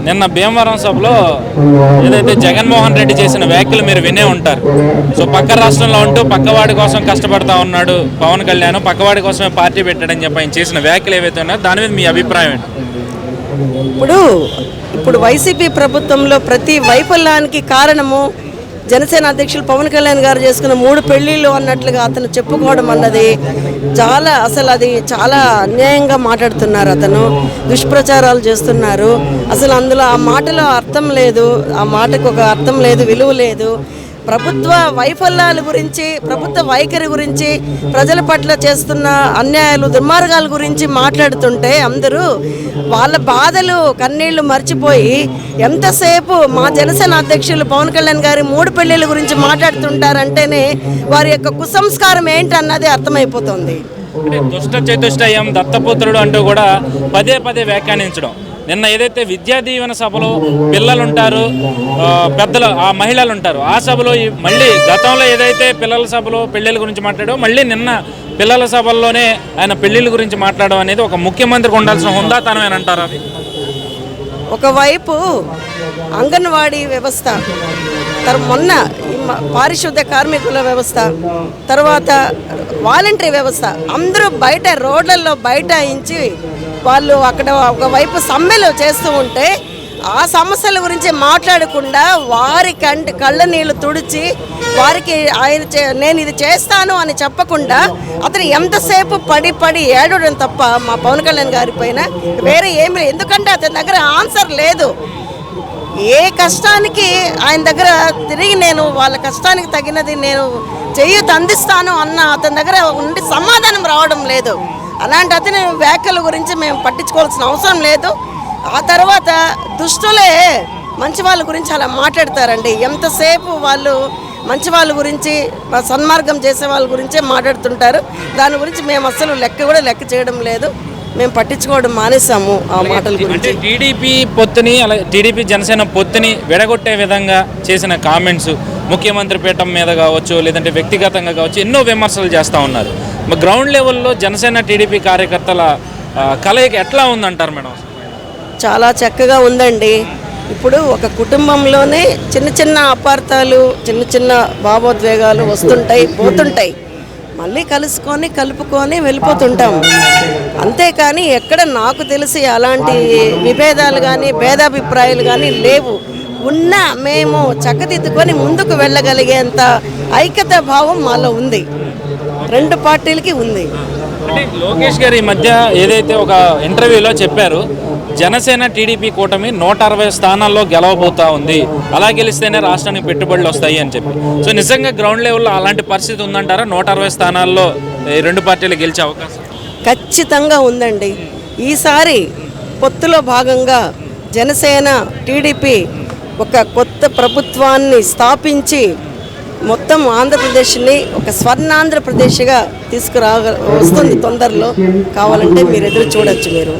నిన్న భీమవరం సభలో ఏదైతే జగన్మోహన్ రెడ్డి చేసిన వ్యాఖ్యలు మీరు వినే ఉంటారు. సో పక్క రాష్ట్రంలో ఉంటూ పక్కవాడి కోసం కష్టపడతా ఉన్నాడు పవన్ కళ్యాణ్, పక్కవాడి కోసమే పార్టీ పెట్టాడని చెప్పి ఆయన చేసిన వ్యాఖ్యలు ఏవైతే ఉన్నాయో దాని మీద మీ అభిప్రాయం ఏంటి? ఇప్పుడు వైసీపీ ప్రభుత్వంలో ప్రతి వైఫల్యానికి కారణము జనసేన అధ్యక్షులు పవన్ కళ్యాణ్ గారు చేసుకున్న 3 పెళ్లిళ్ళు అన్నట్లుగా అతను చెప్పుకోవడం అన్నది అసలు అది చాలా అన్యాయంగా మాట్లాడుతున్నారు. అతను దుష్ప్రచారాలు చేస్తున్నారు. అసలు అందులో ఆ మాటలో అర్థం లేదు, ఆ మాటకు ఒక అర్థం లేదు, విలువ లేదు. ప్రభుత్వ వైఫల్యాల గురించి, ప్రభుత్వ వైఖరి గురించి, ప్రజల పట్ల చేస్తున్న అన్యాయాలు, దుర్మార్గాల గురించి మాట్లాడుతుంటే అందరూ వాళ్ళ బాధలు కన్నీళ్లు మర్చిపోయి ఎంతసేపు మా జనసేన అధ్యక్షులు పవన్ కళ్యాణ్ గారి 3 పెళ్లిళ్ళ గురించి మాట్లాడుతుంటారంటేనే వారి యొక్క కుసంస్కారం ఏంటన్నది అర్థమైపోతుంది. దుష్ట చతుష్టయం దత్తపుత్రుడు అంటూ కూడా పదే వ్యాఖ్యానించడం. నిన్న ఏదైతే విద్యా దీవెన సభలో పిల్లలు ఉంటారు, పెద్దలు ఆ మహిళలు ఉంటారు, ఆ సభలో మళ్ళీ గతంలో ఏదైతే పిల్లల సభలో పెళ్ళిళ్ళ గురించి మాట్లాడో మళ్ళీ నిన్న పిల్లల సభల్లోనే ఆయన పెళ్ళిళ్ళ గురించి మాట్లాడడం అనేది ఒక ముఖ్యమంత్రికి ఉండాల్సిన హుందాతనం అని అంటారు. అది ఒకవైపు అంగన్వాడీ వ్యవస్థ, మొన్న పారిశుద్ధ కార్మికుల వ్యవస్థ, తర్వాత వాలంటరీ వ్యవస్థ, అందరూ బయట రోడ్లలో బైఠాయించి వాళ్ళు అక్కడ ఒకవైపు సమ్మెలు చేస్తూ ఉంటే ఆ సమస్యల గురించి మాట్లాడకుండా వారి కళ్ళ నీళ్ళు తుడిచి వారికి నేను ఇది చేస్తాను అని చెప్పకుండా అతను ఎంతసేపు పడి ఏడవడం తప్ప మా పవన్ కళ్యాణ్ గారి పైన వేరే ఏమి లేదు. ఎందుకంటే అతని దగ్గర ఆన్సర్ లేదు. ఏ కష్టానికి ఆయన దగ్గర తిరిగి నేను వాళ్ళ కష్టానికి తగినది నేను చేయూత అందిస్తాను అన్న అతని దగ్గర ఉండి సమాధానం రావడం లేదు. అలాంటి అతని వ్యాఖ్యల గురించి మేము పట్టించుకోవాల్సిన అవసరం లేదు. ఆ తర్వాత దుష్టులే మంచి వాళ్ళ గురించి అలా మాట్లాడతారండి. ఎంతసేపు వాళ్ళు మంచి వాళ్ళ గురించి, సన్మార్గం చేసే వాళ్ళ గురించే మాట్లాడుతుంటారు. దాని గురించి మేము అసలు లెక్క చేయడం లేదు, మేము పట్టించుకోవడం మానేసాము ఆ మాటల గురించి. టీడీపీ పొత్తుని, అలాగే టీడీపీ జనసేన పొత్తుని విడగొట్టే విధంగా చేసిన కామెంట్స్ ముఖ్యమంత్రి పీఠం మీద కావచ్చు, లేదంటే వ్యక్తిగతంగా కావచ్చు, ఎన్నో విమర్శలు చేస్తూ ఉన్నారు. గ్రౌండ్ లెవెల్లో జనసేన టీడీపీ కార్యకర్తల కలయిక ఎట్లా ఉందంటారు మేడం? చాలా చక్కగా ఉందండి. ఇప్పుడు ఒక కుటుంబంలోనే చిన్న అపార్థాలు, చిన్న భావోద్వేగాలు వస్తుంటాయి, పోతుంటాయి. మళ్ళీ కలుపుకొని వెళ్ళిపోతుంటాం. అంతేకాని ఎక్కడ నాకు తెలిసి అలాంటి విభేదాలు కానీ భేదాభిప్రాయాలు కానీ లేవు. మేము చక్కదిద్దుకొని ముందుకు వెళ్ళగలిగేంత ఐక్యతా భావం మాలో ఉంది, 2 పార్టీలకి ఉంది. అంటే లోకేష్ గారు ఈ మధ్య ఏదైతే ఒక ఇంటర్వ్యూలో చెప్పారు, జనసేన టీడీపీ కూటమి 160 స్థానాల్లో గెలవబోతా ఉంది, అలా గెలిస్తేనే రాష్ట్రానికి పెట్టుబడులు వస్తాయి అని చెప్పి. సో నిజంగా గ్రౌండ్ లెవెల్లో అలాంటి పరిస్థితి ఉందంటారా? 160 స్థానాల్లో 2 పార్టీలు గెలిచే అవకాశం ఖచ్చితంగా ఉందండి. ఈసారి పొత్తులో భాగంగా జనసేన టీడీపీ ఒక కొత్త ప్రభుత్వాన్ని స్థాపించి మొత్తం ఆంధ్రప్రదేశ్ని ఒక స్వర్ణాంధ్రప్రదేశ్గా వస్తుంది తొందరలో. కావాలంటే మీరు ఎదురు చూడొచ్చు మీరు.